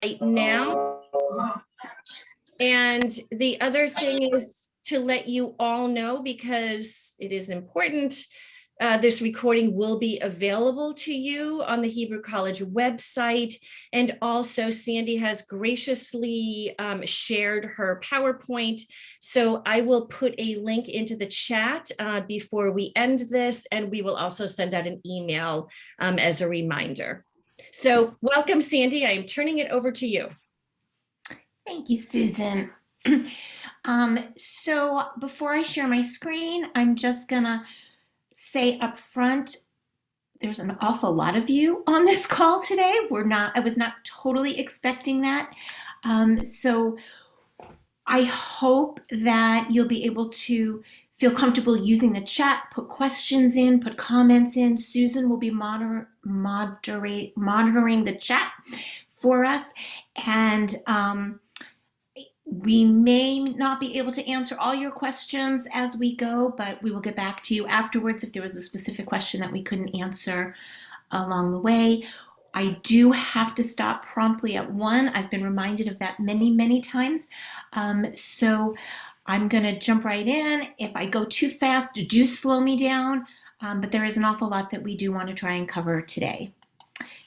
right now. And the other thing is to let you all know, because it is important, this recording will be available to you on the Hebrew College website. And also Sandy has graciously shared her PowerPoint. So I will put a link into the chat before we end this, and we will also send out an email as a reminder. So welcome, Sandy. I am turning it over to you. Thank you, Susan. So before I share my screen, I'm just gonna say up front, there's an awful lot of you on this call today. I was not totally expecting that. So I hope that you'll be able to feel comfortable using the chat, put questions in, put comments in. Susan will be monitoring the chat for us. And we may not be able to answer all your questions as we go, but we will get back to you afterwards if there was a specific question that we couldn't answer along the way. I do have to stop promptly at 1. I've been reminded of that many, many times. So I'm going to jump right in. If I go too fast, do slow me down. But there is an awful lot that we do want to try and cover today.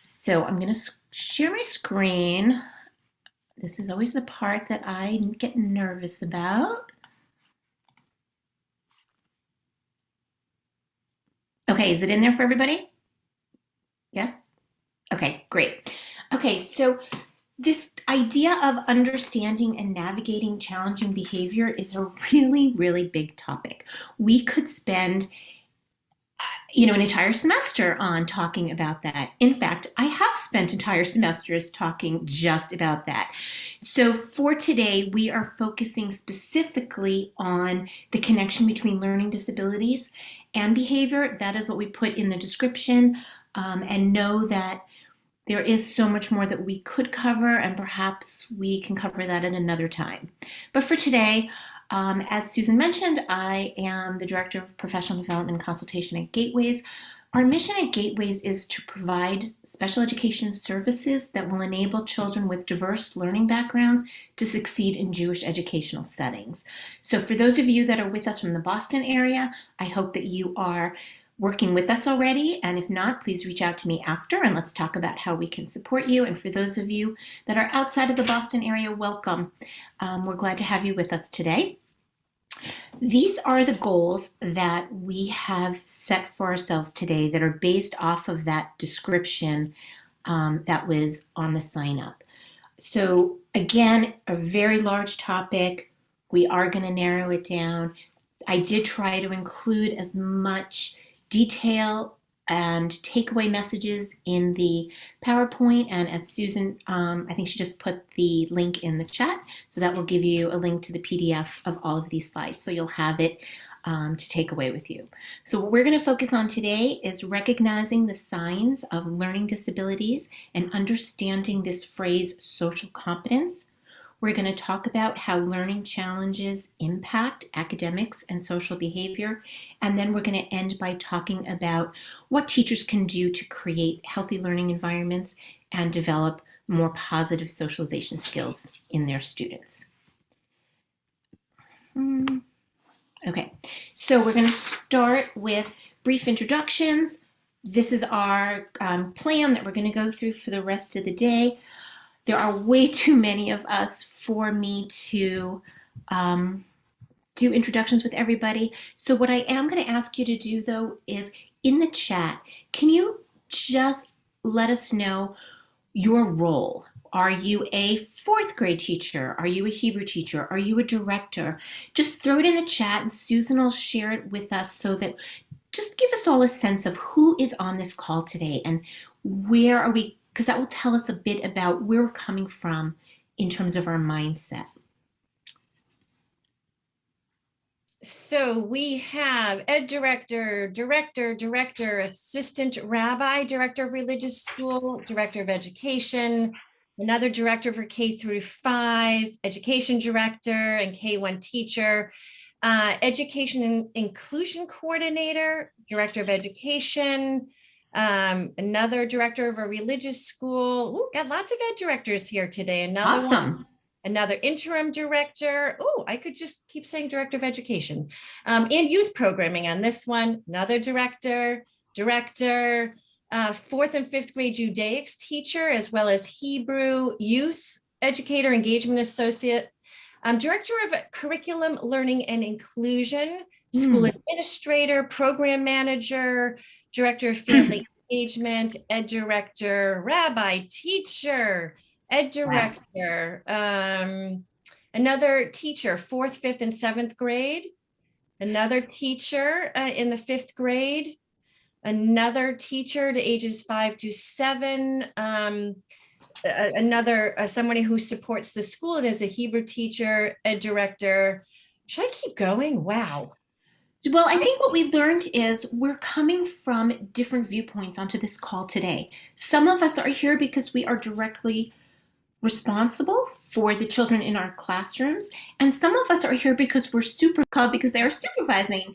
So I'm going to share my screen. This is always the part that I get nervous about. Okay, is it in there for everybody? Yes? Okay, great. Okay, so this idea of understanding and navigating challenging behavior is a really, really big topic. We could spend an entire semester on talking about that. In fact, I have spent entire semesters talking just about that. So for today, we are focusing specifically on the connection between learning disabilities and behavior. That is what we put in the description, and know that there is so much more that we could cover, and perhaps we can cover that at another time. But for today, as Susan mentioned, I am the Director of Professional Development and Consultation at Gateways. Our mission at Gateways is to provide special education services that will enable children with diverse learning backgrounds to succeed in Jewish educational settings. So for those of you that are with us from the Boston area, I hope that you are working with us already, and if not, please reach out to me after and let's talk about how we can support you. And for those of you that are outside of the Boston area, welcome. We're glad to have you with us today. These are the goals that we have set for ourselves today that are based off of that description that was on the sign up. So again, a very large topic. We are going to narrow it down. I did try to include as much detail and takeaway messages in the PowerPoint, and as Susan, I think she just put the link in the chat, so that will give you a link to the PDF of all of these slides, so you'll have it to take away with you. So what we're going to focus on today is recognizing the signs of learning disabilities and understanding this phrase, social competence. We're going to talk about how learning challenges impact academics and social behavior. And then we're going to end by talking about what teachers can do to create healthy learning environments and develop more positive socialization skills in their students. Okay, so we're going to start with brief introductions. This is our plan that we're going to go through for the rest of the day. There are way too many of us for me to do introductions with everybody. So what I am going to ask you to do, though, is in the chat, can you just let us know your role? Are you a 4th grade teacher? Are you a Hebrew teacher? Are you a director? Just throw it in the chat and Susan will share it with us, so that just give us all a sense of who is on this call today and where are we, because that will tell us a bit about where we're coming from in terms of our mindset. So we have ed director, assistant rabbi, director of religious school, director of education, another director for K through 5, education director and K1 teacher, education and inclusion coordinator, director of education, Another director of a religious school. Ooh, got lots of ed directors here today. Another one, Awesome. another interim director. Oh, I could just keep saying director of education, and youth programming on this one. Another director, fourth and fifth grade Judaics teacher, as well as Hebrew youth educator, engagement associate, director of curriculum learning and inclusion, school administrator, program manager, director of family engagement, ed director, rabbi, teacher, ed Wow. director, another teacher, fourth, fifth, and seventh grade, another teacher in the fifth grade, another teacher to ages 5 to 7, another somebody who supports the school and is a Hebrew teacher, ed director. Should I keep going? Wow. Well, I think what we learned is we're coming from different viewpoints onto this call today. Some of us are here because we are directly responsible for the children in our classrooms, and some of us are here because we're because they are supervising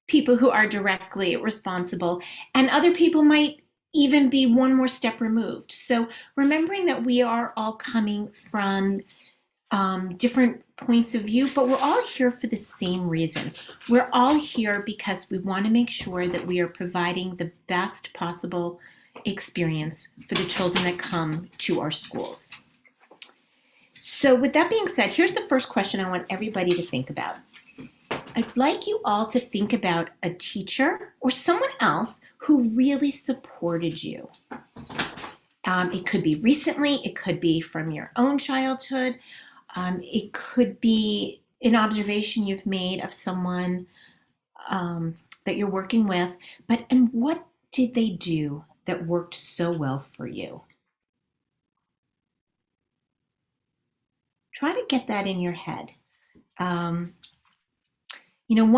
people who are directly responsible, and other people might even be one more step removed. So remembering that we are all coming from different points of view, but we're all here for the same reason. We're all here because we want to make sure that we are providing the best possible experience for the children that come to our schools. So with that being said, here's the first question I want everybody to think about. I'd like you all to think about a teacher or someone else who really supported you. It could be recently, it could be from your own childhood, it could be an observation you've made of someone that you're working with, and what did they do that worked so well for you? Try to get that in your head. One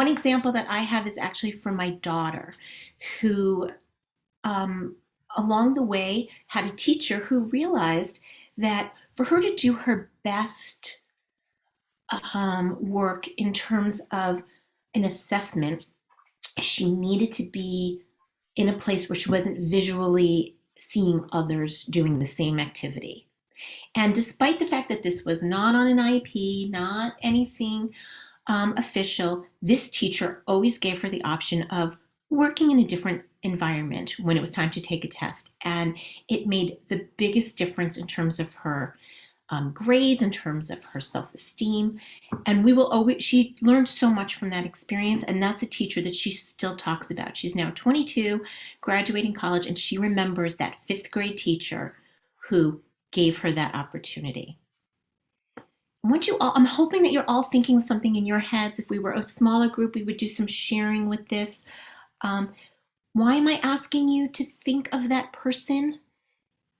example that I have is actually from my daughter, who along the way had a teacher who realized that for her to do her best work in terms of an assessment, she needed to be in a place where she wasn't visually seeing others doing the same activity. And despite the fact that this was not on an IEP, not anything official, this teacher always gave her the option of working in a different environment when it was time to take a test. And it made the biggest difference in terms of her grades, in terms of her self-esteem. And she learned so much from that experience. And that's a teacher that she still talks about. She's now 22, graduating college, and she remembers that fifth grade teacher who gave her that opportunity. I'm hoping that you're all thinking of something in your heads. If we were a smaller group, we would do some sharing with this. Why am I asking you to think of that person?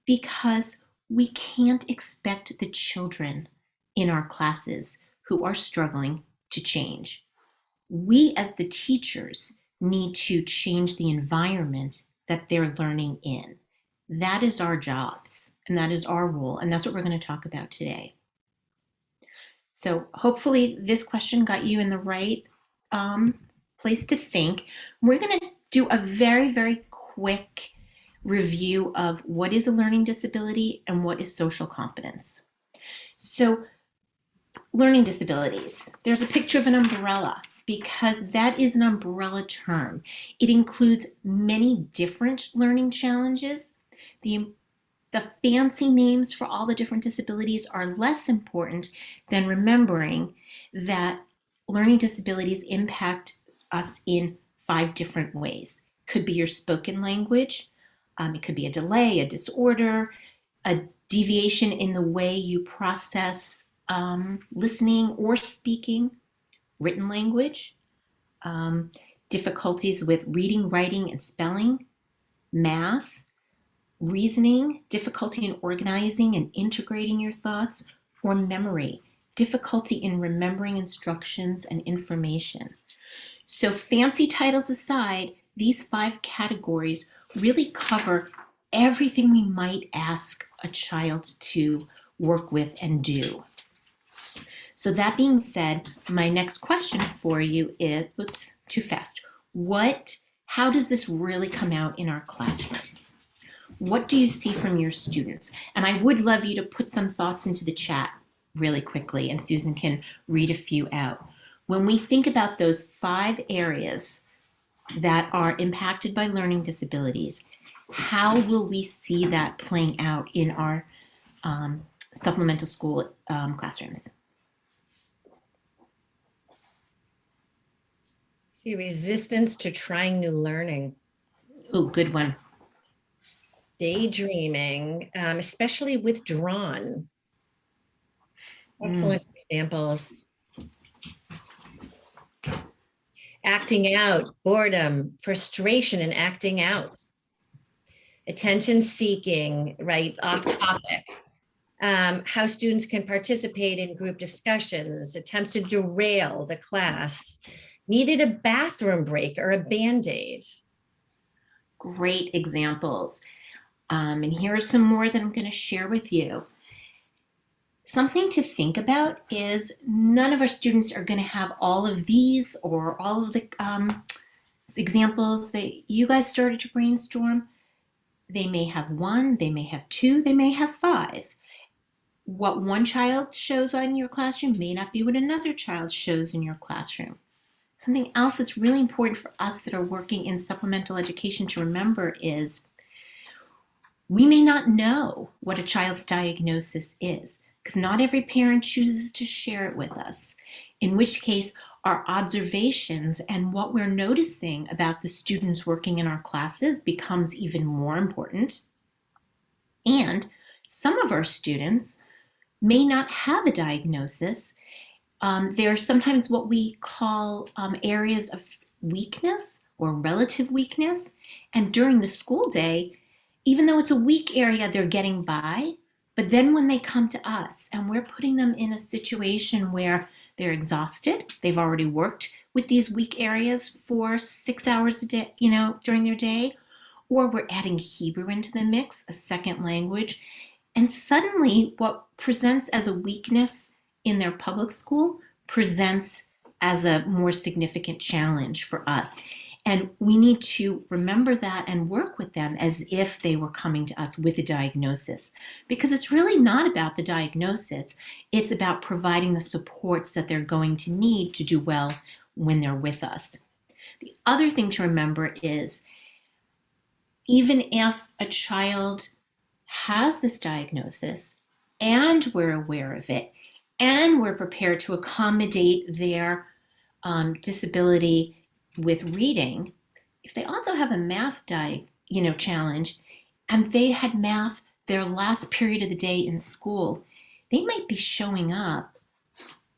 Because we can't expect the children in our classes who are struggling to change. We as the teachers need to change the environment that they're learning in. That is our jobs, and that is our role, and that's what we're going to talk about today. So hopefully this question got you in the right place to think. We're going to do a very, very quick review of what is a learning disability and what is social competence. So learning disabilities, there's a picture of an umbrella because that is an umbrella term. It includes many different learning challenges. The fancy names for all the different disabilities are less important than remembering that learning disabilities impact us in 5 different ways. Could be your spoken language, it could be a delay, a disorder, a deviation in the way you process listening or speaking, written language, difficulties with reading, writing, and spelling, math, reasoning, difficulty in organizing and integrating your thoughts, or memory, difficulty in remembering instructions and information. So fancy titles aside, these 5 categories really cover everything we might ask a child to work with and do. So that being said, my next question for you is, oops, too fast. What how does this really come out in our classrooms? What do you see from your students? And I would love you to put some thoughts into the chat really quickly, and Susan can read a few out. When we think about those 5 areas that are impacted by learning disabilities, how will we see that playing out in our supplemental school classrooms? See, resistance to trying new learning, Oh, good one. daydreaming, especially withdrawn. Excellent examples. Acting out, boredom, frustration, and acting out. Attention seeking, right, off topic. How students can participate in group discussions, attempts to derail the class, needed a bathroom break or a Band-Aid. Great examples. And here are some more that I'm going to share with you. Something to think about is none of our students are going to have all of these or all of the examples that you guys started to brainstorm. They may have 1, they may have 2, they may have 5. What one child shows on your classroom may not be what another child shows in your classroom. Something else that's really important for us that are working in supplemental education to remember is we may not know what a child's diagnosis is, because not every parent chooses to share it with us, in which case our observations and what we're noticing about the students working in our classes becomes even more important. And some of our students may not have a diagnosis. There are sometimes what we call areas of weakness or relative weakness. And during the school day, even though it's a weak area, they're getting by. But then when they come to us and we're putting them in a situation where they're exhausted, they've already worked with these weak areas for 6 hours a day, during their day, or we're adding Hebrew into the mix, a second language, and suddenly what presents as a weakness in their public school presents as a more significant challenge for us. And we need to remember that and work with them as if they were coming to us with a diagnosis. Because it's really not about the diagnosis. It's about providing the supports that they're going to need to do well when they're with us. The other thing to remember is even if a child has this diagnosis and we're aware of it and we're prepared to accommodate their disability with reading, if they also have a math challenge and they had math their last period of the day in school, they might be showing up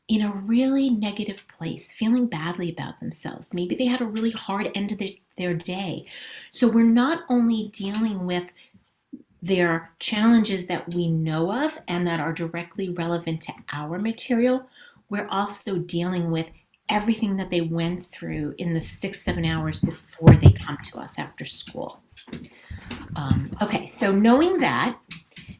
in a really negative place, feeling badly about themselves. Maybe they had a really hard end of their day. So we're not only dealing with their challenges that we know of and that are directly relevant to our material, we're also dealing with everything that they went through in the 6-7 hours before they come to us after school. Okay, so knowing that,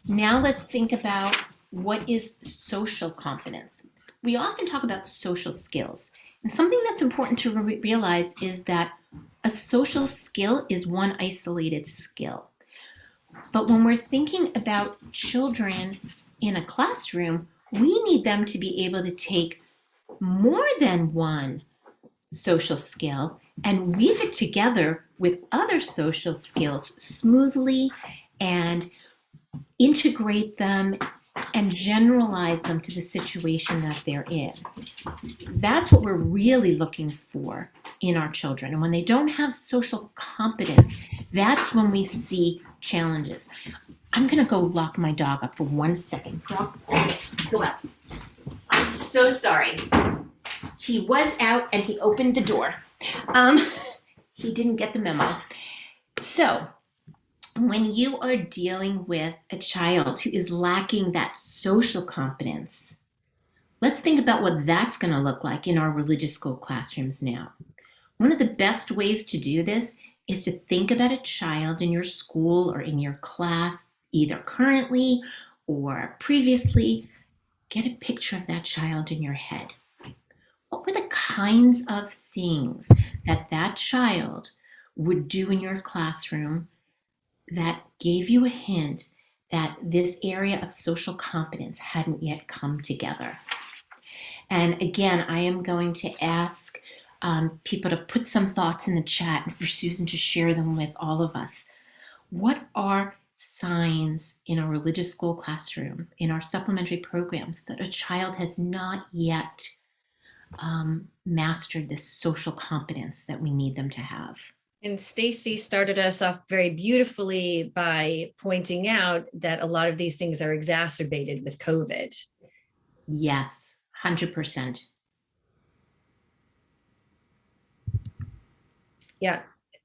now let's think about what is social competence. We often talk about social skills, and something that's important to realize is that a social skill is one isolated skill. But when we're thinking about children in a classroom, we need them to be able to take more than one social skill and weave it together with other social skills smoothly and integrate them and generalize them to the situation that they're in. That's what we're really looking for in our children. And when they don't have social competence, that's when we see challenges. I'm gonna go lock my dog up for 1 second. Dog, go out. I'm so sorry. He was out and he opened the door. He didn't get the memo. So when you are dealing with a child who is lacking that social competence, let's think about what that's going to look like in our religious school classrooms now. One of the best ways to do this is to think about a child in your school or in your class, either currently or previously. Get a picture of that child in your head. What were the kinds of things that child would do in your classroom that gave you a hint that this area of social competence hadn't yet come together? And again, I am going to ask people to put some thoughts in the chat and for Susan to share them with all of us. What are signs in a religious school classroom, in our supplementary programs, that a child has not yet mastered this social competence that we need them to have? And Stacy started us off very beautifully by pointing out that a lot of these things are exacerbated with COVID. Yes, 100%. Yeah.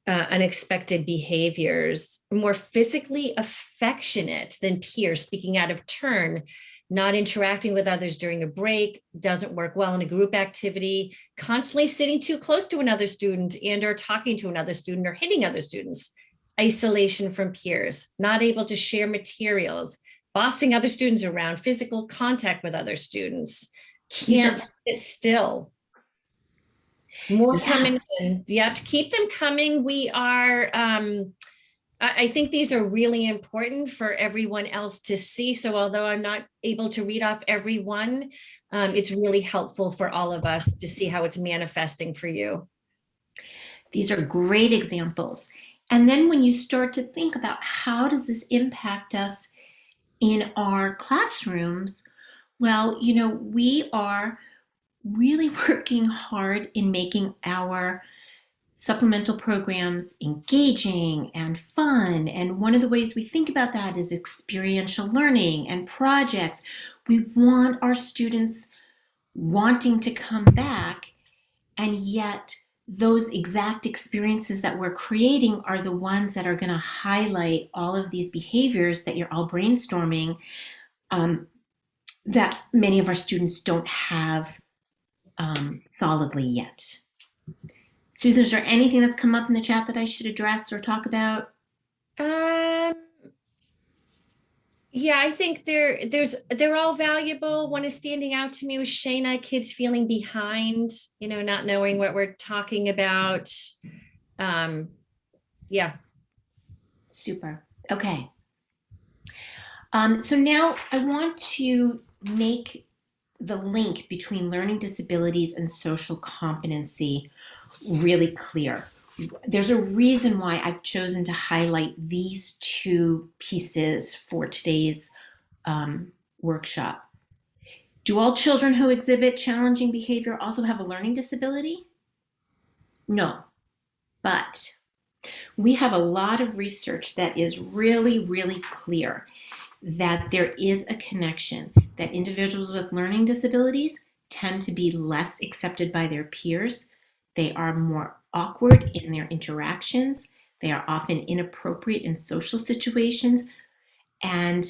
Unexpected behaviors, more physically affectionate than peers, speaking out of turn, not interacting with others during a break, doesn't work well in a group activity, constantly sitting too close to another student and or talking to another student or hitting other students, isolation from peers, not able to share materials, bossing other students around, physical contact with other students, can't sit still. More coming in. Yep, keep them coming. We are, I think these are really important for everyone else to see. So although I'm not able to read off every one, it's really helpful for all of us to see how it's manifesting for you. These are great examples. And then when you start to think about how does this impact us in our classrooms, well, you know, we are really working hard in making our supplemental programs engaging and fun. And one of the ways we think about that is experiential learning and projects. We want our students wanting to come back, and yet those exact experiences that we're creating are the ones that are going to highlight all of these behaviors that you're all brainstorming, that many of our students don't have solidly yet. Susan, is there anything that's come up in the chat that I should address or talk about? Yeah, I think they're all valuable. One is standing out to me with Shayna, kids feeling behind, not knowing what we're talking about. Yeah. Super. Okay. So now I want to make the link between learning disabilities and social competency really clear. There's a reason why I've chosen to highlight these two pieces for today's workshop. Do all children who exhibit challenging behavior also have a learning disability? No, but we have a lot of research that is really, really clear that there is a connection, that individuals with learning disabilities tend to be less accepted by their peers. They are more awkward in their interactions. They are often inappropriate in social situations, and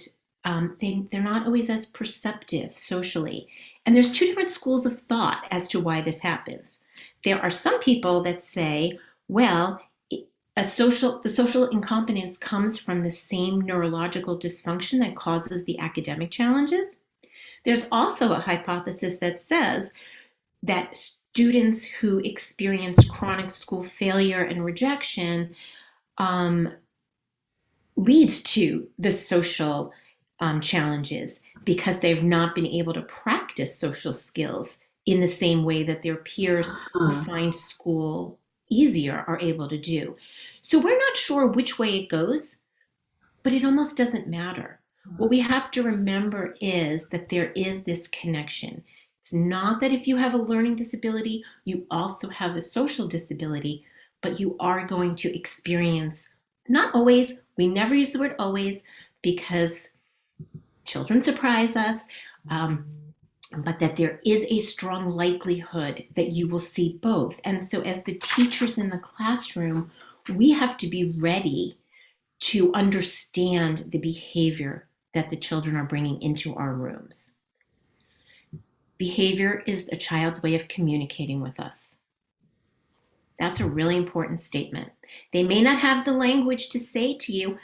they're not always as perceptive socially. And there's two different schools of thought as to why this happens. There are some people that say, well, the social incompetence comes from the same neurological dysfunction that causes the academic challenges. There's also a hypothesis that says that students who experience chronic school failure and rejection leads to the social challenges because they've not been able to practice social skills in the same way that their peers who find school easier are able to do. So we're not sure which way it goes, but it almost doesn't matter. What we have to remember is that there is this connection. It's not that if you have a learning disability, you also have a social disability, but you are going to experience, not always, we never use the word always because children surprise us, but that there is a strong likelihood that you will see both. And so as the teachers in the classroom, we have to be ready to understand the behavior that the children are bringing into our rooms. Behavior is a child's way of communicating with us. That's a really important statement. They may not have the language to say to you,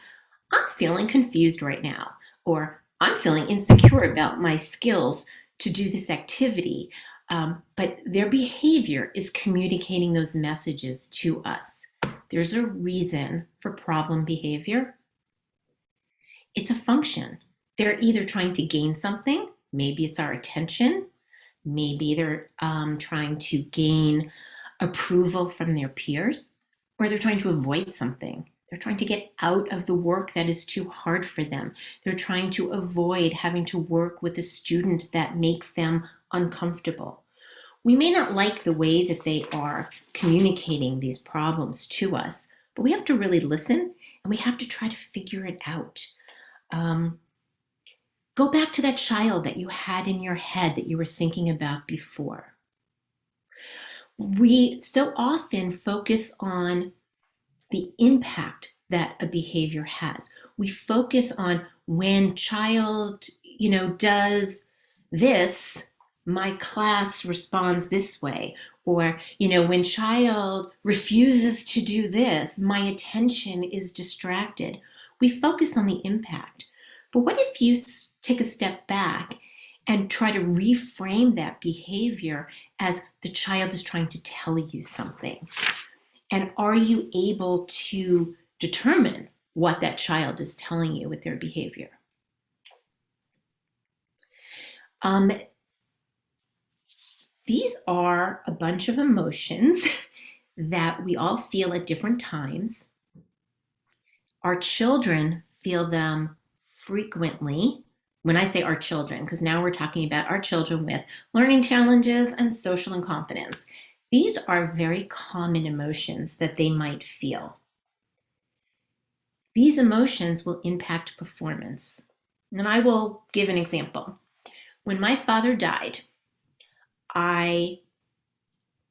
I'm feeling confused right now, or I'm feeling insecure about my skills to do this activity, but their behavior is communicating those messages to us. there's a reason for problem behavior. It's a function. They're either trying to gain something, maybe it's our attention, maybe they're trying to gain approval from their peers, or they're trying to avoid something. They're trying to get out of the work that is too hard for them. They're trying to avoid having to work with a student that makes them uncomfortable. We may not like the way that they are communicating these problems to us, but we have to really listen and we have to try to figure it out. Go back to that child that you had in your head that you were thinking about before. We so often focus on the impact that a behavior has. We focus on when child, does this, my class responds this way. Or, when child refuses to do this, my attention is distracted. We focus on the impact. But what if you take a step back and try to reframe that behavior as the child is trying to tell you something? And are you able to determine what that child is telling you with their behavior? These are a bunch of emotions that we all feel at different times. Our children feel them frequently. When I say our children, because now we're talking about our children with learning challenges and social incompetence. These are very common emotions that they might feel. These emotions will impact performance. And I will give an example. When my father died, I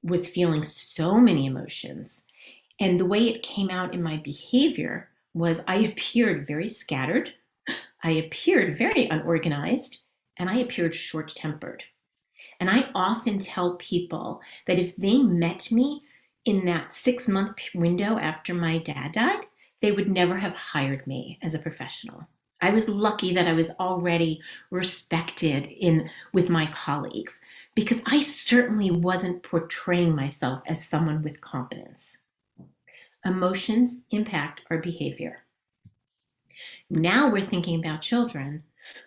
was feeling so many emotions. And the way it came out in my behavior was I appeared very scattered, I appeared very unorganized, and I appeared short-tempered. And I often tell people that if they met me in that 6-month window after my dad died, they would never have hired me as a professional. I was lucky that I was already respected with my colleagues because I certainly wasn't portraying myself as someone with competence. Emotions impact our behavior. Now we're thinking about children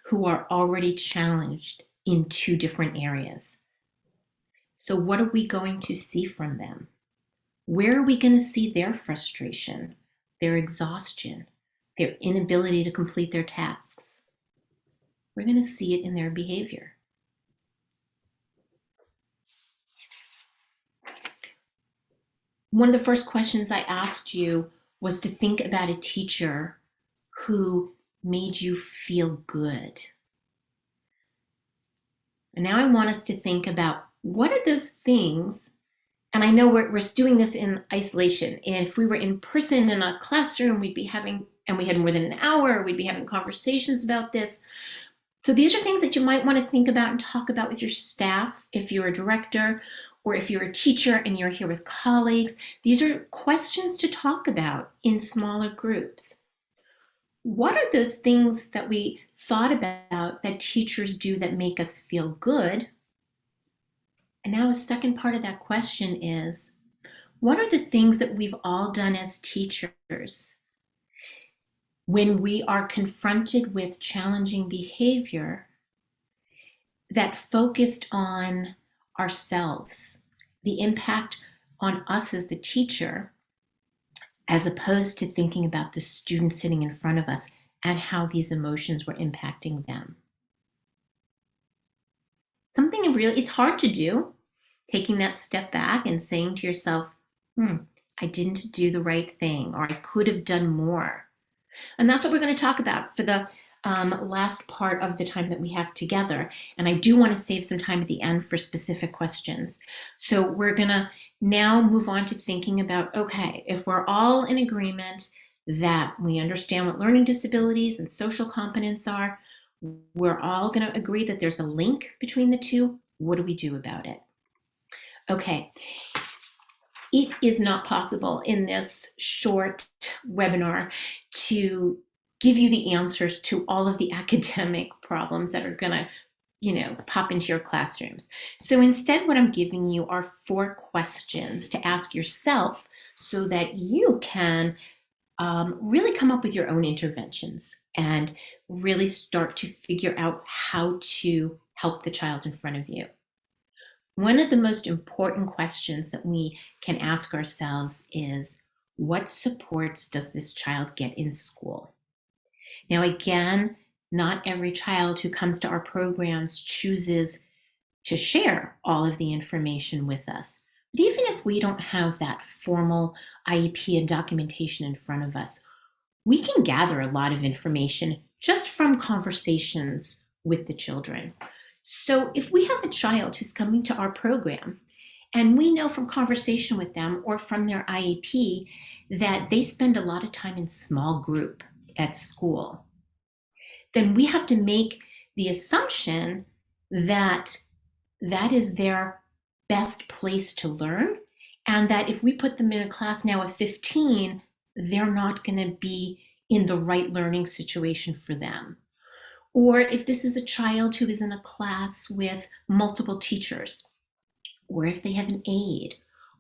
who are already challenged in 2 different areas. So what are we going to see from them? Where are we going to see their frustration, their exhaustion, their inability to complete their tasks? We're going to see it in their behavior. One of the first questions I asked you was to think about a teacher who made you feel good. And now I want us to think about what are those things, and I know we're doing this in isolation. And if we were in person in a classroom, we'd be having, and we had more than an hour, we'd be having conversations about this. So these are things that you might want to think about and talk about with your staff if you're a director, or if you're a teacher and you're here with colleagues. These are questions to talk about in smaller groups. What are those things that we thought about that teachers do that make us feel good? And now a second part of that question is, what are the things that we've all done as teachers when we are confronted with challenging behavior that focused on ourselves, the impact on us as the teacher, as opposed to thinking about the student sitting in front of us and how these emotions were impacting them? Something really, it's hard to do, taking that step back and saying to yourself, I didn't do the right thing, or I could have done more. And that's what we're going to talk about for the last part of the time that we have together. And I do want to save some time at the end for specific questions. So we're going to now move on to thinking about, okay, if we're all in agreement that we understand what learning disabilities and social competence are, we're all going to agree that there's a link between the two. What do we do about it? Okay. It is not possible in this short webinar to give you the answers to all of the academic problems that are going to, pop into your classrooms. So instead, what I'm giving you are 4 questions to ask yourself so that you can really come up with your own interventions and really start to figure out how to help the child in front of you. One of the most important questions that we can ask ourselves is, what supports does this child get in school? Now, again, not every child who comes to our programs chooses to share all of the information with us. But even if we don't have that formal IEP and documentation in front of us, we can gather a lot of information just from conversations with the children. So if we have a child who's coming to our program and we know from conversation with them or from their IEP that they spend a lot of time in small group at school, then we have to make the assumption that that is their best place to learn, and that if we put them in a class now of 15, they're not going to be in the right learning situation for them. Or if this is a child who is in a class with multiple teachers, or if they have an aide,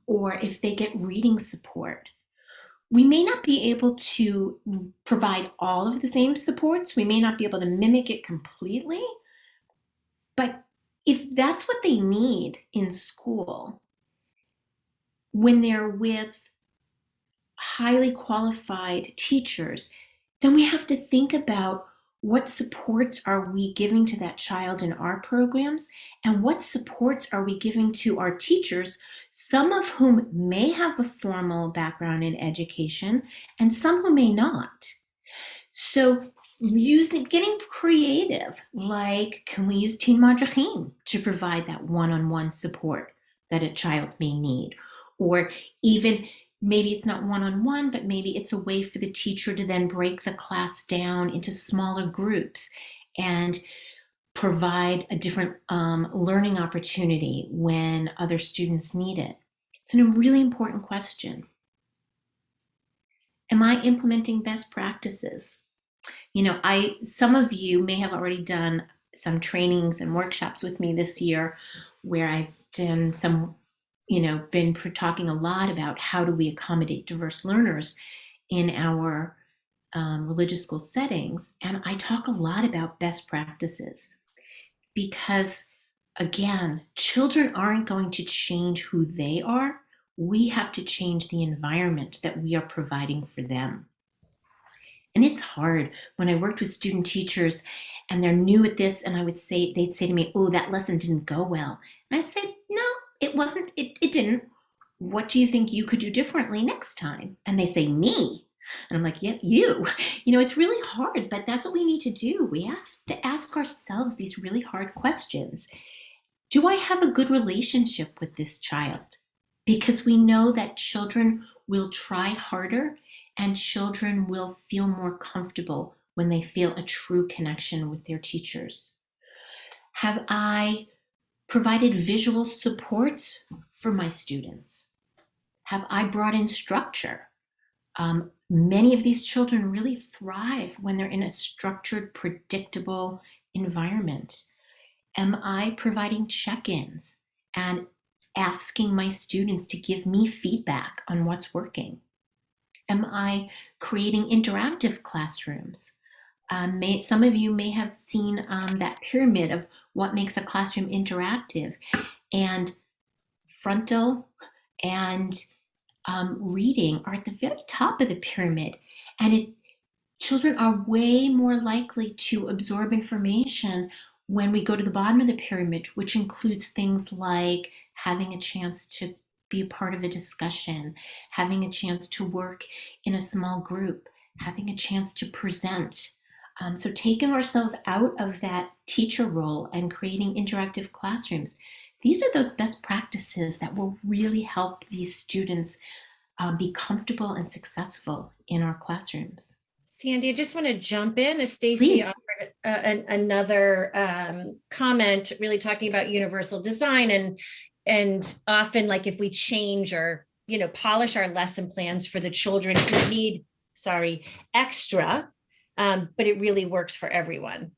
or if they get reading support, we may not be able to provide all of the same supports. We may not be able to mimic it completely. But if that's what they need in school, when they're with highly qualified teachers, then we have to think about what supports are we giving to that child in our programs, and what supports are we giving to our teachers, some of whom may have a formal background in education and some who may not. So getting creative, like, can we use Teen Madrachim to provide that one-on-one support that a child may need? Or even maybe it's not one-on-one, but maybe it's a way for the teacher to then break the class down into smaller groups and provide a different learning opportunity when other students need it. It's a really important question. Am I implementing best practices? Some of you may have already done some trainings and workshops with me this year where I've done some, been talking a lot about how do we accommodate diverse learners in our religious school settings. And I talk a lot about best practices because, again, children aren't going to change who they are. We have to change the environment that we are providing for them. And it's hard when I worked with student teachers and they're new at this, and they'd say to me, oh, that lesson didn't go well. And I'd say, no, it wasn't, it didn't. What do you think you could do differently next time? And they say, me. And I'm like, yeah, you. It's really hard, but that's what we need to do. We have to ask ourselves these really hard questions. Do I have a good relationship with this child? Because we know that children will try harder and children will feel more comfortable when they feel a true connection with their teachers. Have I provided visual support for my students? Have I brought in structure? Many of these children really thrive when they're in a structured, predictable environment. Am I providing check-ins and asking my students to give me feedback on what's working? Am I creating interactive classrooms? Some of you may have seen that pyramid of what makes a classroom interactive, and frontal and reading are at the very top of the pyramid. And children are way more likely to absorb information when we go to the bottom of the pyramid, which includes things like having a chance to be a part of a discussion, having a chance to work in a small group, having a chance to present. So taking ourselves out of that teacher role and creating interactive classrooms, these are those best practices that will really help these students be comfortable and successful in our classrooms. Sandy, I just want to jump in as Stacy Please. offered another comment, really talking about universal design and often, like, if we change or polish our lesson plans for the children who need extra, but it really works for everyone.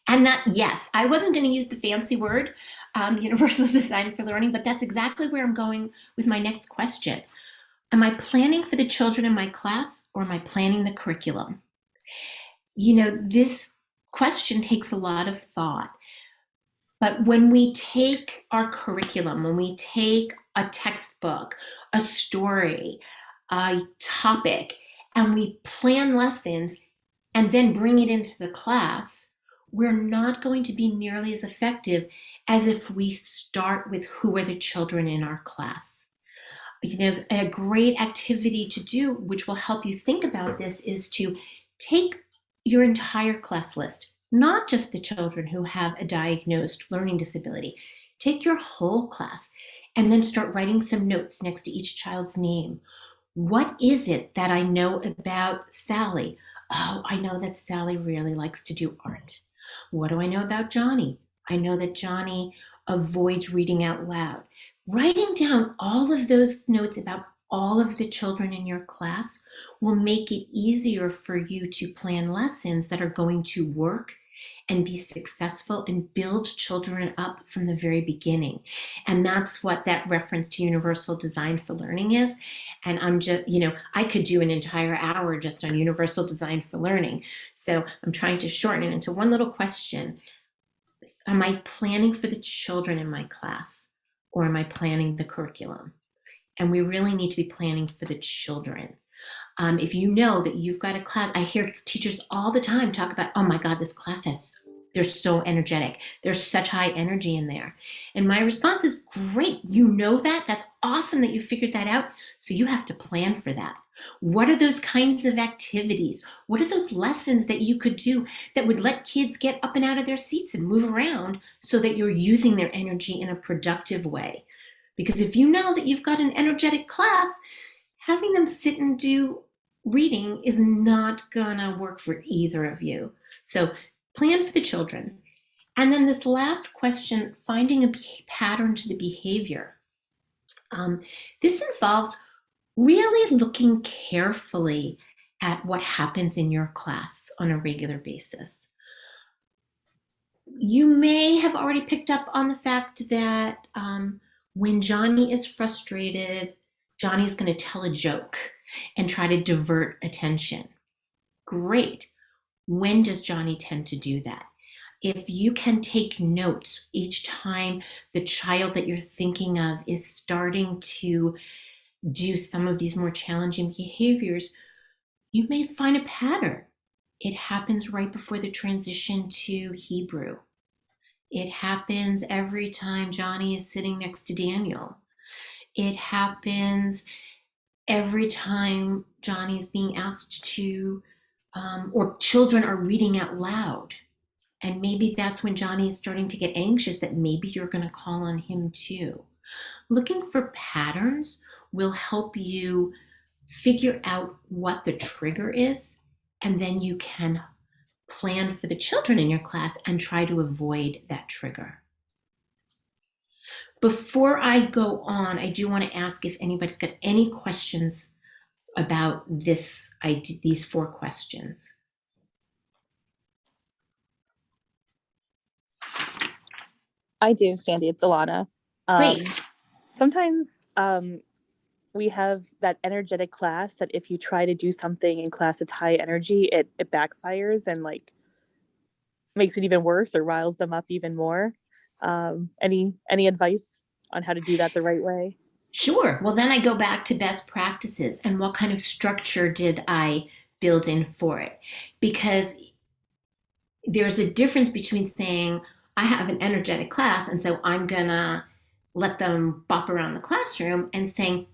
And that, yes, I wasn't going to use the fancy word, universal design for learning, but that's exactly where I'm going with my next question. Am I planning for the children in my class, or am I planning the curriculum? This question takes a lot of thought. But when we take our curriculum, when we take a textbook, a story, a topic, and we plan lessons and then bring it into the class, we're not going to be nearly as effective as if we start with who are the children in our class. A great activity to do, which will help you think about this, is to take your entire class list, not just the children who have a diagnosed learning disability. Take your whole class and then start writing some notes next to each child's name. What is it that I know about Sally? Oh, I know that Sally really likes to do art. What do I know about Johnny? I know that Johnny avoids reading out loud. Writing down all of those notes about all of the children in your class will make it easier for you to plan lessons that are going to work and be successful and build children up from the very beginning. And that's what that reference to universal design for learning is. And I'm just, I could do an entire hour just on universal design for learning. So I'm trying to shorten it into one little question. Am I planning for the children in my class, or am I planning the curriculum? And we really need to be planning for the children. If you know that you've got a class, I hear teachers all the time talk about, oh my God, this class they're so energetic. There's such high energy in there. And my response is, great, you know that? That's awesome that you figured that out. So you have to plan for that. What are those kinds of activities? What are those lessons that you could do that would let kids get up and out of their seats and move around so that you're using their energy in a productive way? Because if you know that you've got an energetic class, having them sit and do reading is not gonna work for either of you. So plan for the children. And then this last question, finding a pattern to the behavior. This involves really looking carefully at what happens in your class on a regular basis. You may have already picked up on the fact that when Johnny is frustrated, Johnny's going to tell a joke and try to divert attention. Great. When does Johnny tend to do that? If you can take notes each time the child that you're thinking of is starting to do some of these more challenging behaviors, you may find a pattern. It happens right before the transition to Hebrew. It happens every time Johnny is sitting next to Daniel. It happens every time Johnny is being asked to, or children are reading out loud. And maybe that's when Johnny is starting to get anxious, that maybe you're going to call on him too. Looking for patterns will help you figure out what the trigger is, and then you can plan for the children in your class and try to avoid that trigger. Before I go on, I do want to ask if anybody's got any questions about these 4 questions. I do, Sandy. It's Alana. Great. Sometimes we have that energetic class that if you try to do something in class that's high energy, it backfires and like makes it even worse or riles them up even more. Any advice on how to do that the right way? Sure. Well, then I go back to best practices and what kind of structure did I build in for it? Because there's a difference between saying, I have an energetic class, and so I'm gonna let them bop around the classroom, and saying,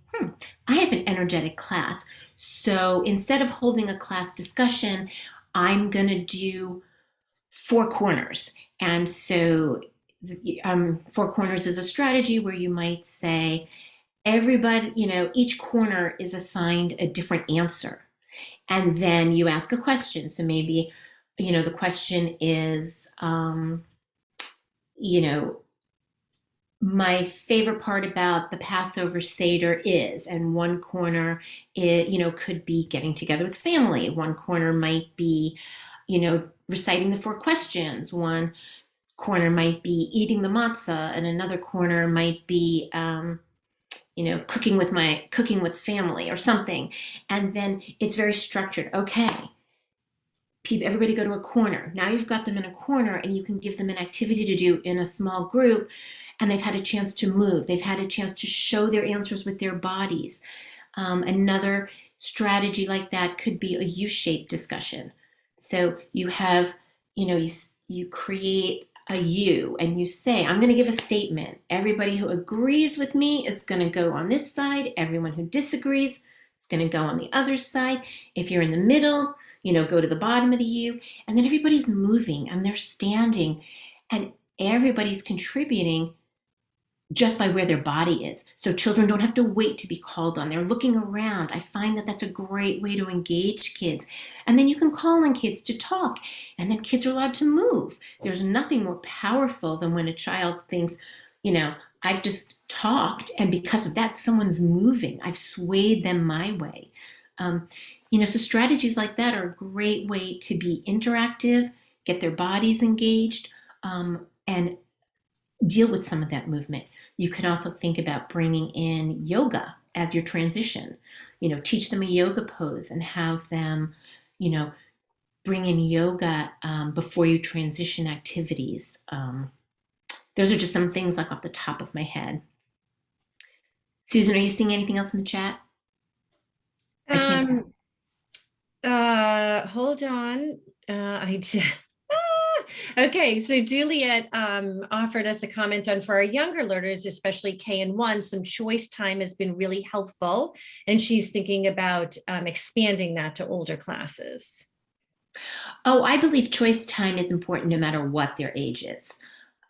I have an energetic class. So instead of holding a class discussion, I'm gonna do 4 corners. And so 4 corners is a strategy where you might say, everybody, each corner is assigned a different answer. And then you ask a question. So maybe, the question is, my favorite part about the Passover Seder is, and one corner, could be getting together with family. One corner might be, reciting the 4 questions. One corner might be eating the matzah, and another corner might be cooking with family or something. And then it's very structured. Okay, everybody go to a corner. Now you've got them in a corner, and you can give them an activity to do in a small group, and they've had a chance to move. They've had a chance to show their answers with their bodies. Another strategy like that could be a U-shaped discussion. So you have, you create a U and you say, I'm going to give a statement. Everybody who agrees with me is going to go on this side. Everyone who disagrees is going to go on the other side. If you're in the middle, go to the bottom of the U. And then everybody's moving and they're standing and everybody's contributing just by where their body is. So children don't have to wait to be called on. They're looking around. I find that that's a great way to engage kids. And then you can call on kids to talk, and then kids are allowed to move. There's nothing more powerful than when a child thinks, I've just talked, and because of that, someone's moving. I've swayed them my way. So strategies like that are a great way to be interactive, get their bodies engaged, and deal with some of that movement. You could also think about bringing in yoga as your transition. Teach them a yoga pose and have them, bring in yoga before you transition activities. Those are just some things like off the top of my head. Susan, are you seeing anything else in the chat? I can't. Hold on. Okay, so Juliet offered us a comment on, for our younger learners, especially K and 1, some choice time has been really helpful, and she's thinking about expanding that to older classes. Oh, I believe choice time is important no matter what their age is.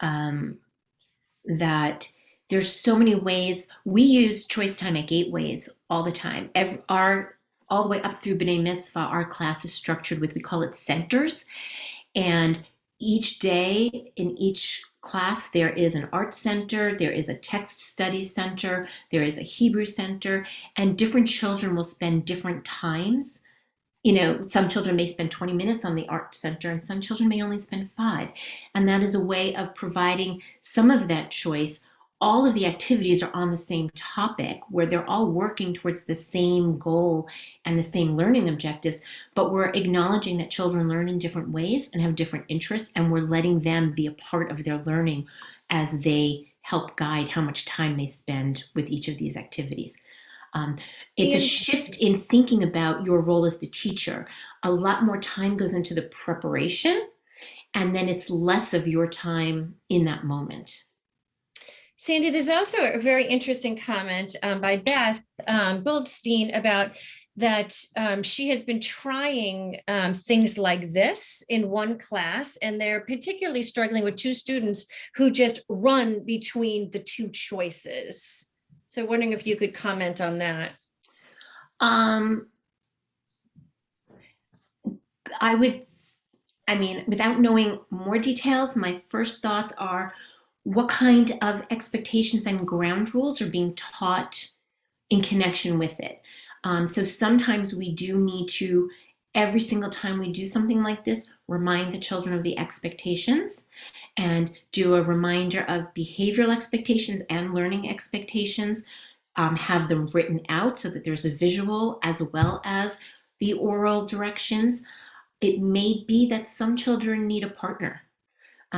That there's so many ways. We use choice time at Gateways all the time. All the way up through B'nai Mitzvah, our class is structured with, we call it centers. And each day in each class, there is an art center, there is a text studies center, there is a Hebrew center, and different children will spend different times. Some children may spend 20 minutes on the art center and some children may only spend 5. And that is a way of providing some of that choice. All of the activities are on the same topic where they're all working towards the same goal and the same learning objectives, but we're acknowledging that children learn in different ways and have different interests, and we're letting them be a part of their learning as they help guide how much time they spend with each of these activities. It's a shift in thinking about your role as the teacher. A lot more time goes into the preparation, and then it's less of your time in that moment. Sandy, there's also a very interesting comment by Beth Goldstein about that she has been trying things like this in one class, and they're particularly struggling with 2 students who just run between the 2 choices. So wondering if you could comment on that. Without knowing more details, my first thoughts are, what kind of expectations and ground rules are being taught in connection with it? So sometimes we do need to, every single time we do something like this, remind the children of the expectations and do a reminder of behavioral expectations and learning expectations, have them written out so that there's a visual as well as the oral directions. It may be that some children need a partner.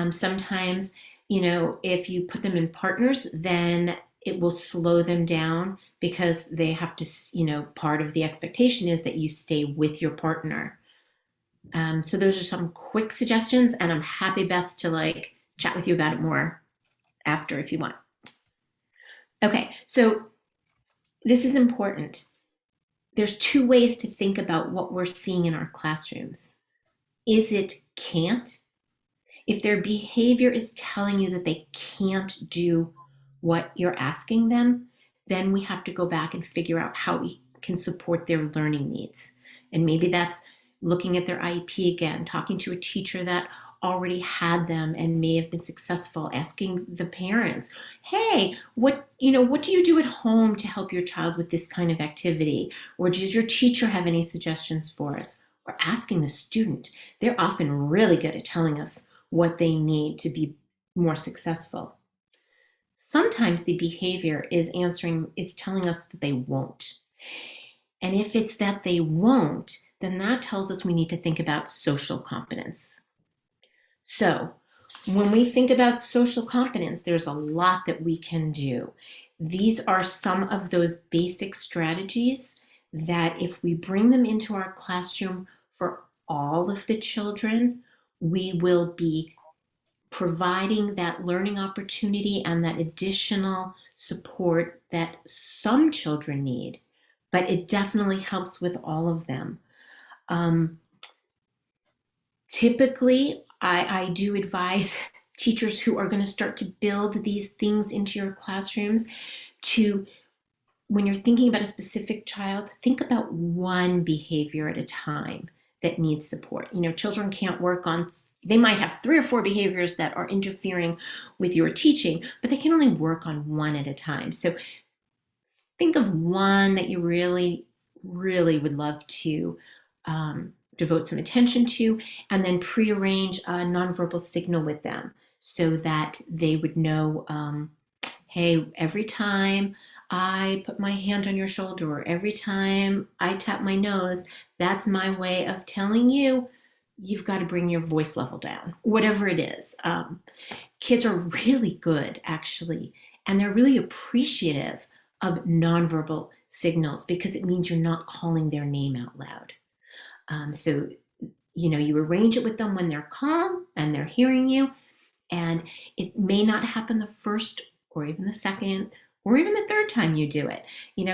Sometimes, if you put them in partners, then it will slow them down because they have to, part of the expectation is that you stay with your partner. So those are some quick suggestions, and I'm happy, Beth, to chat with you about it more after if you want. Okay, so this is important. There's 2 ways to think about what we're seeing in our classrooms. Is it can't? If their behavior is telling you that they can't do what you're asking them, then we have to go back and figure out how we can support their learning needs. And maybe that's looking at their IEP again, talking to a teacher that already had them and may have been successful, asking the parents, hey, what do you do at home to help your child with this kind of activity? Or does your teacher have any suggestions for us? or asking the student. They're often really good at telling us what they need to be more successful. Sometimes the behavior is it's telling us that they won't. And if it's that they won't, then that tells us we need to think about social competence. So when we think about social competence, there's a lot that we can do. These are some of those basic strategies that if we bring them into our classroom for all of the children, we will be providing that learning opportunity and that additional support that some children need, but it definitely helps with all of them. Typically, I do advise teachers who are going to start to build these things into your classrooms to, when you're thinking about a specific child, think about one behavior at a time that needs support. Children can't work on, they might have 3 or 4 behaviors that are interfering with your teaching, but they can only work on one at a time. So think of one that you really, really would love to devote some attention to, and then prearrange a nonverbal signal with them so that they would know, hey, every time I put my hand on your shoulder, or every time I tap my nose, that's my way of telling you you've got to bring your voice level down, whatever it is. Kids are really good, actually, and they're really appreciative of nonverbal signals because it means you're not calling their name out loud. So, you arrange it with them when they're calm and they're hearing you, and it may not happen the first or even the second or even the third time you do it.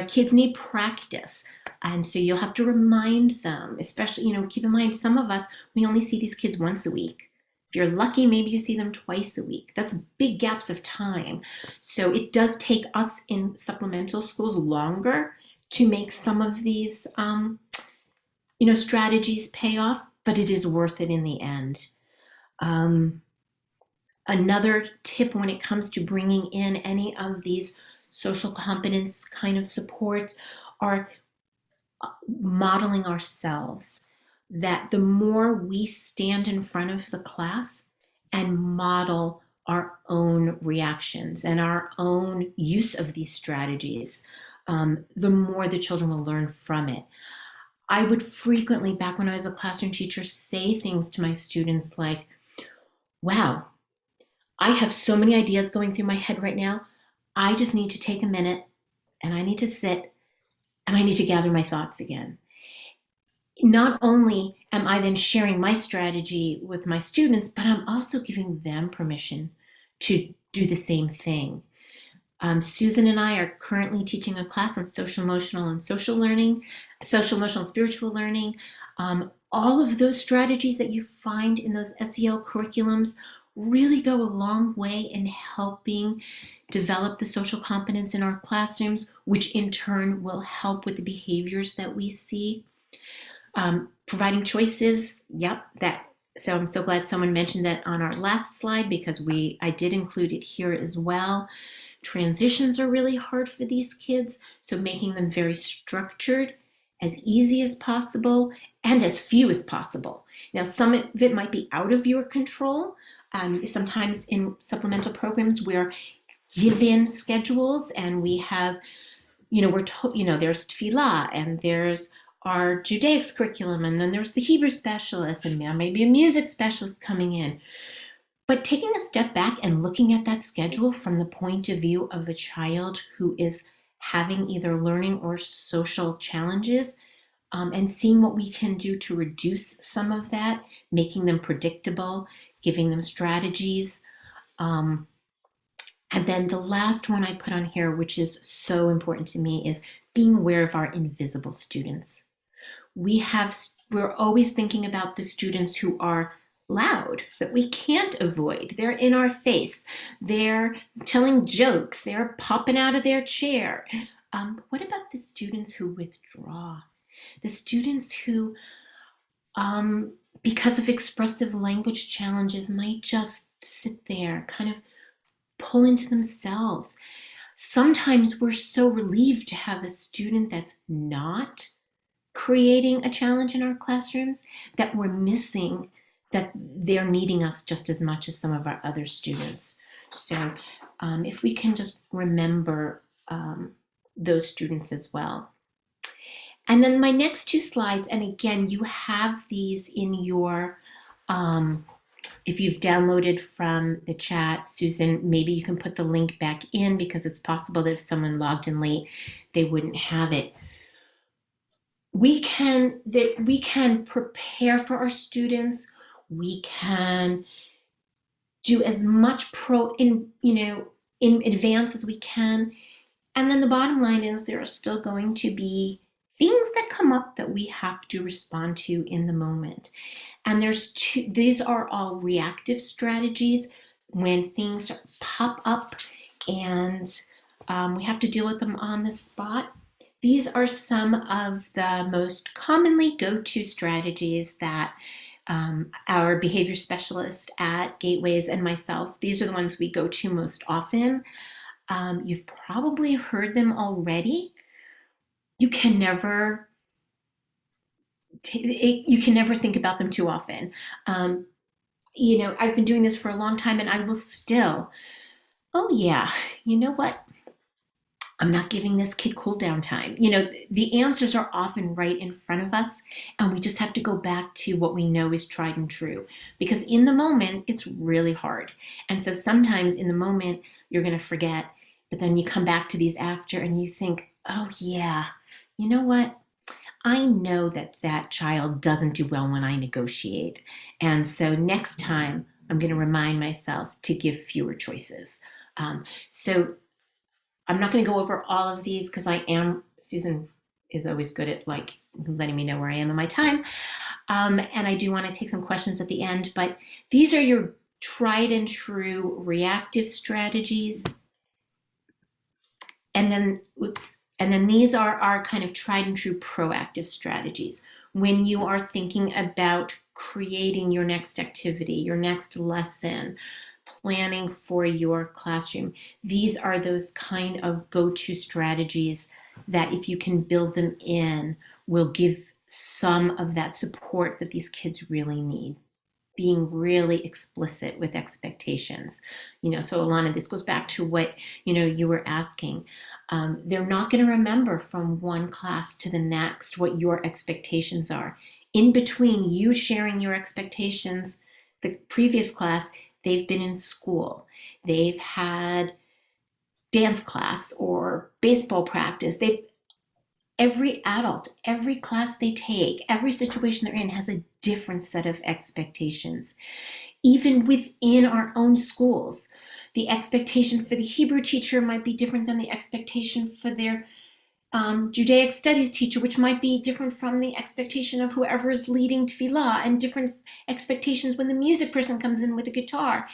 Kids need practice, and so you'll have to remind them, especially, keep in mind, some of us, we only see these kids once a week. If you're lucky, maybe you see them twice a week. That's big gaps of time. So it does take us in supplemental schools longer to make some of these strategies pay off, but it is worth it in the end. Another tip when it comes to bringing in any of these social competence kind of supports are modeling ourselves. That the more we stand in front of the class and model our own reactions and our own use of these strategies, the more the children will learn from it. I would frequently, back when I was a classroom teacher, say things to my students like, wow, I have so many ideas going through my head right now. I just need to take a minute and I need to sit and I need to gather my thoughts again. Not only am I then sharing my strategy with my students, but I'm also giving them permission to do the same thing. Susan and I are currently teaching a class on social emotional and spiritual learning. All of those strategies that you find in those SEL curriculums really go a long way in helping develop the social competence in our classrooms, which in turn will help with the behaviors that we see. Providing choices, so I'm so glad someone mentioned that on our last slide because I did include it here as well. Transitions are really hard for these kids, so making them very structured, as easy as possible, and as few as possible. Now, some of it might be out of your control. Sometimes in supplemental programs, we're given schedules and we have, we're told, there's tefillah and there's our Judaics curriculum, and then there's the Hebrew specialist, and there may be a music specialist coming in. But taking a step back and looking at that schedule from the point of view of a child who is having either learning or social challenges, and seeing what we can do to reduce some of that, making them predictable, giving them strategies. And then the last one I put on here, which is so important to me, is being aware of our invisible students. We're always thinking about the students who are loud, that we can't avoid. They're in our face. They're telling jokes. They're popping out of their chair. What about the students who withdraw? The students who, because of expressive language challenges, might just sit there, kind of pull into themselves. Sometimes we're so relieved to have a student that's not creating a challenge in our classrooms that we're missing, that they're needing us just as much as some of our other students. So if we can just remember those students as well. And then my next two slides, and again, you have these in your, if you've downloaded from the chat, Susan, maybe you can put the link back in, because it's possible that if someone logged in late, they wouldn't have it. We can prepare for our students. We can do as much in advance as we can. And then the bottom line is there are still going to be things that come up that we have to respond to in the moment. And these are all reactive strategies when things pop up and we have to deal with them on the spot. These are some of the most commonly go-to strategies that our behavior specialist at Gateways and myself, these are the ones we go to most often. You've probably heard them already. You can never think about them too often. I've been doing this for a long time, and I will still, oh yeah, you know what? I'm not giving this kid cool down time. The answers are often right in front of us, and we just have to go back to what we know is tried and true, because in the moment, it's really hard. And so sometimes in the moment, you're going to forget, but then you come back to these after and you think, oh yeah, you know what? I know that child doesn't do well when I negotiate. And so next time, I'm going to remind myself to give fewer choices. So I'm not going to go over all of these, because Susan is always good at letting me know where I am in my time. And I do want to take some questions at the end, but these are your tried and true reactive strategies. And then these are our kind of tried and true proactive strategies. When you are thinking about creating your next activity, your next lesson, planning for your classroom, these are those kind of go-to strategies that, if you can build them in, will give some of that support that these kids really need. Being really explicit with expectations. So Alana, this goes back to what, you were asking. They're not going to remember from one class to the next what your expectations are. In between you sharing your expectations, the previous class, they've been in school. They've had dance class or baseball practice. Every adult, every class they take, every situation they're in has a different set of expectations. Even within our own schools, the expectation for the Hebrew teacher might be different than the expectation for their Judaic studies teacher, which might be different from the expectation of whoever is leading tefillah, and different expectations when the music person comes in with a guitar.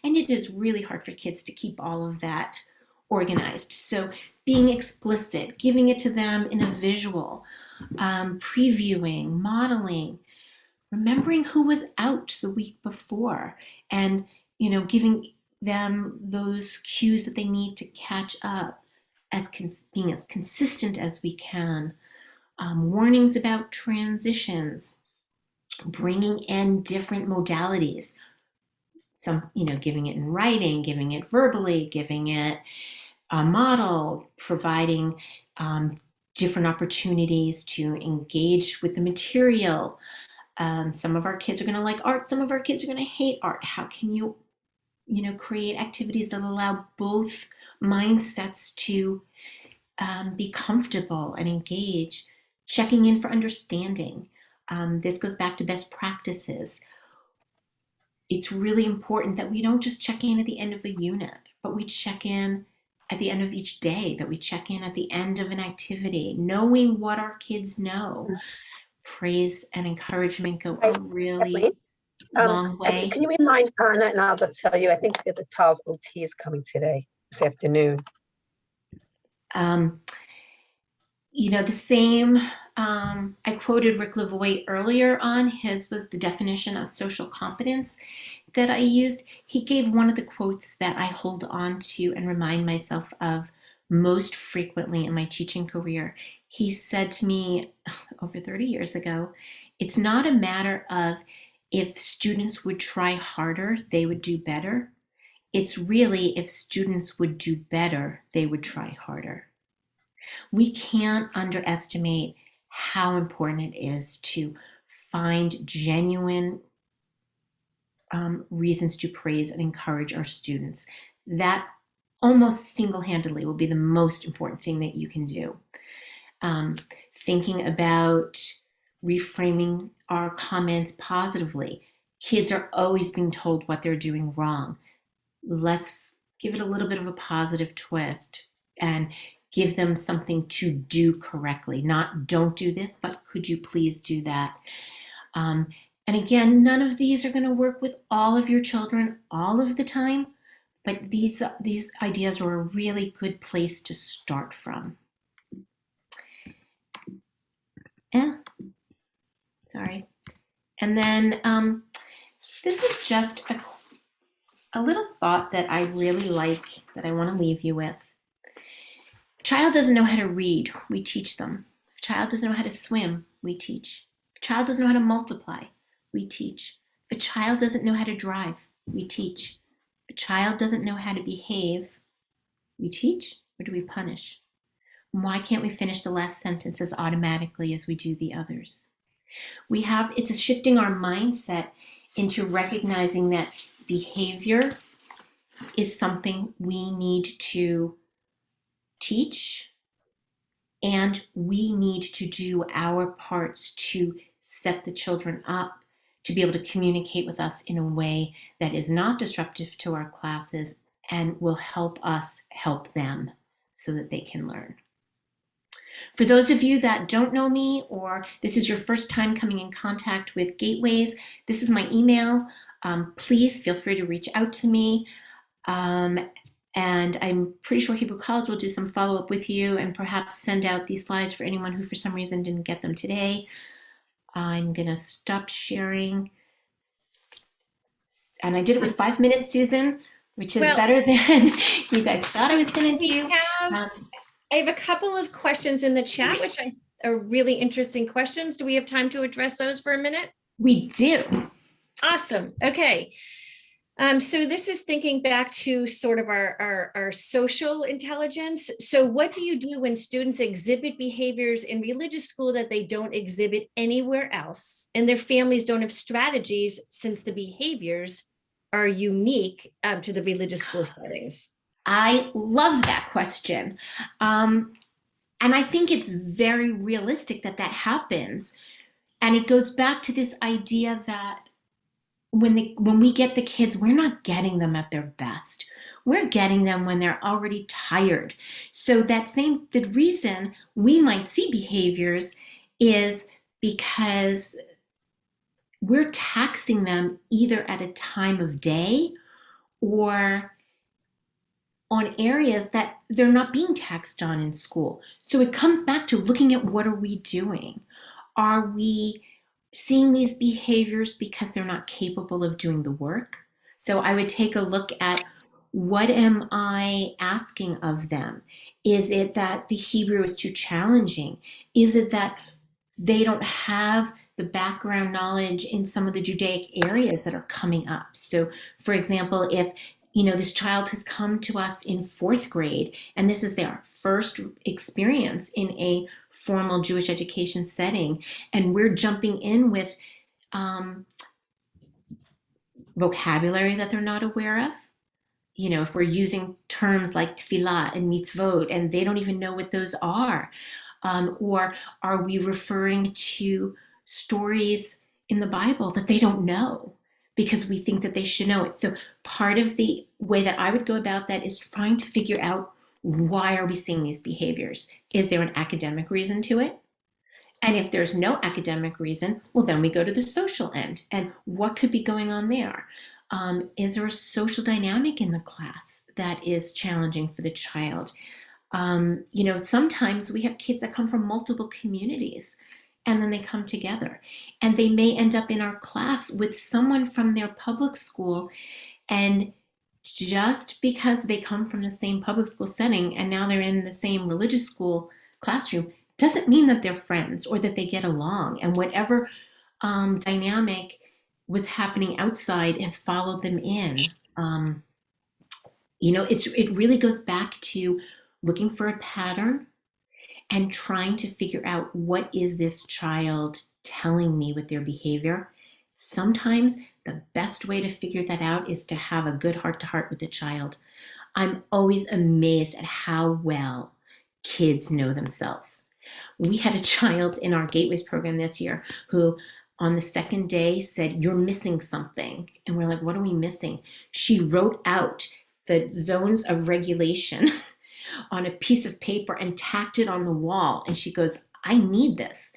And it is really hard for kids to keep all of that organized. So being explicit, giving it to them in a visual, previewing, modeling, remembering who was out the week before, and giving them those cues that they need to catch up, being as consistent as we can, warnings about transitions, bringing in different modalities, giving it in writing, giving it verbally, giving it a model, providing different opportunities to engage with the material. Some of our kids are going to like art, some of our kids are going to hate art. How can you create activities that allow both mindsets to be comfortable and engage? Checking in for understanding. This goes back to best practices. It's really important that we don't just check in at the end of a unit, but we check in at the end of each day, that we check in at the end of an activity, knowing what our kids know. Praise and encouragement go a really long way. Can you remind Anna, and I'll just tell you, I think the Charles OT is coming this afternoon. The same, I quoted Rick Lavoie earlier on, his was the definition of social competence that I used. He gave one of the quotes that I hold on to and remind myself of most frequently in my teaching career. He said to me over 30 years ago, it's not a matter of if students would try harder, they would do better. It's really if students would do better, they would try harder. We can't underestimate how important it is to find genuine reasons to praise and encourage our students. That almost single-handedly will be the most important thing that you can do. Thinking about reframing our comments positively. Kids are always being told what they're doing wrong. Let's give it a little bit of a positive twist and give them something to do correctly. Not don't do this, but could you please do that? And again, none of these are going to work with all of your children all of the time, but these ideas are a really good place to start from. Sorry. And then this is just a little thought that I really like that I want to leave you with. If a child doesn't know how to read, we teach them. If a child doesn't know how to swim, we teach. If a child doesn't know how to multiply, we teach. If a child doesn't know how to drive, we teach. If a child doesn't know how to behave, we teach, or do we punish? Why can't we finish the last sentence as automatically as we do the others? It's a shifting our mindset into recognizing that behavior is something we need to teach, and we need to do our parts to set the children up to be able to communicate with us in a way that is not disruptive to our classes and will help us help them so that they can learn. For those of you that don't know me, or this is your first time coming in contact with Gateways, this is my email. Please feel free to reach out to me. And I'm pretty sure Hebrew College will do some follow-up with you and perhaps send out these slides for anyone who for some reason didn't get them today. I'm going to stop sharing. And I did it with 5 minutes, Susan, which is better than you guys thought I was going to do. I have a couple of questions in the chat, which are really interesting questions. Do we have time to address those for a minute? We do. Awesome. Okay. So this is thinking back to sort of our social intelligence. So what do you do when students exhibit behaviors in religious school that they don't exhibit anywhere else, and their families don't have strategies since the behaviors are unique to the religious school settings? I love that question. And I think it's very realistic that that happens. And it goes back to this idea that when we get the kids, we're not getting them at their best. We're getting them when they're already tired. So the reason we might see behaviors is because we're taxing them either at a time of day or on areas that they're not being taxed on in school. So it comes back to looking at what are we doing? Are we seeing these behaviors because they're not capable of doing the work? So I would take a look at, what am I asking of them? Is it that the Hebrew is too challenging? Is it that they don't have the background knowledge in some of the Judaic areas that are coming up? So for example, if this child has come to us in 4th grade, and this is their first experience in a formal Jewish education setting, and we're jumping in with vocabulary that they're not aware of. If we're using terms like tefillah and mitzvot, and they don't even know what those are, or are we referring to stories in the Bible that they don't know, because we think that they should know it? So part of the way that I would go about that is trying to figure out, why are we seeing these behaviors? Is there an academic reason to it? And if there's no academic reason, well, then we go to the social end. And what could be going on there? Is there a social dynamic in the class that is challenging for the child? Sometimes we have kids that come from multiple communities, and then they come together, and they may end up in our class with someone from their public school, and just because they come from the same public school setting and now they're in the same religious school classroom doesn't mean that they're friends or that they get along. And whatever dynamic was happening outside has followed them in. You know, it really goes back to looking for a pattern and trying to figure out, what is this child telling me with their behavior? Sometimes the best way to figure that out is to have a good heart-to-heart with the child. I'm always amazed at how well kids know themselves. We had a child in our Gateways program this year who on the second day said, "You're missing something." And we're like, "What are we missing?" She wrote out the zones of regulation on a piece of paper and tacked it on the wall. And she goes, "I need this."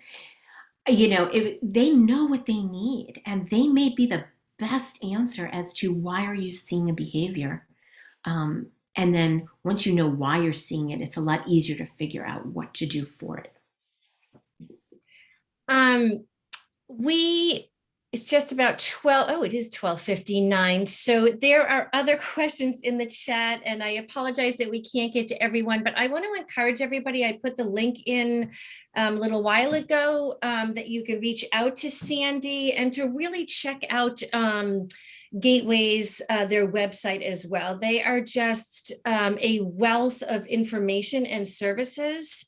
You know, they know what they need, and they may be the best answer as to why are you seeing a behavior. And then once you know why you're seeing it, it's a lot easier to figure out what to do for it. It's just about 12. Oh, it is 12:59. So there are other questions in the chat, and I apologize that we can't get to everyone, but I want to encourage everybody. I put the link in a little while ago that you can reach out to Sandy and to really check out Gateways, their website as well. They are just a wealth of information and services.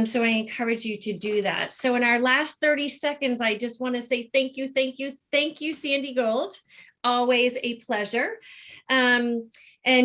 So I encourage you to do that. So in our last 30 seconds, I just want to say thank you, thank you, thank you, Sandy Gold. Always a pleasure. And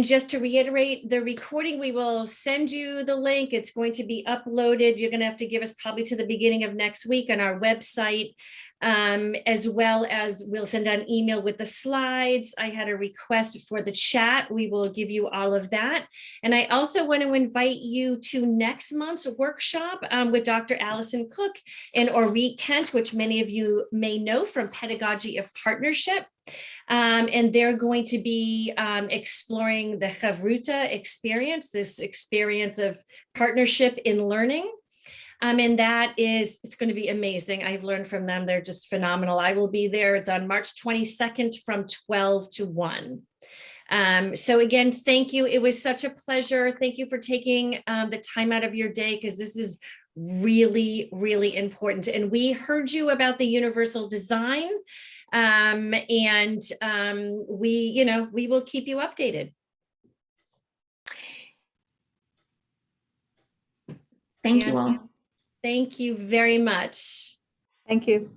just to reiterate, the recording, we will send you the link. It's going to be uploaded. You're going to have to give us probably to the beginning of next week on our website. As well as we'll send out an email with the slides. I had a request for the chat. We will give you all of that. And I also want to invite you to next month's workshop with Dr. Allison Cook and Cant, which many of you may know from Pedagogy of Partnership. And they're going to be exploring the Chavruta experience, this experience of partnership in learning. And it's going to be amazing. I've learned from them. They're just phenomenal. I will be there. It's on March 22nd from 12 to 1. So again, thank you. It was such a pleasure. Thank you for taking the time out of your day, because this is really, really important. And we heard you about the universal design, we will keep you updated. Thank you all. Thank you very much. Thank you.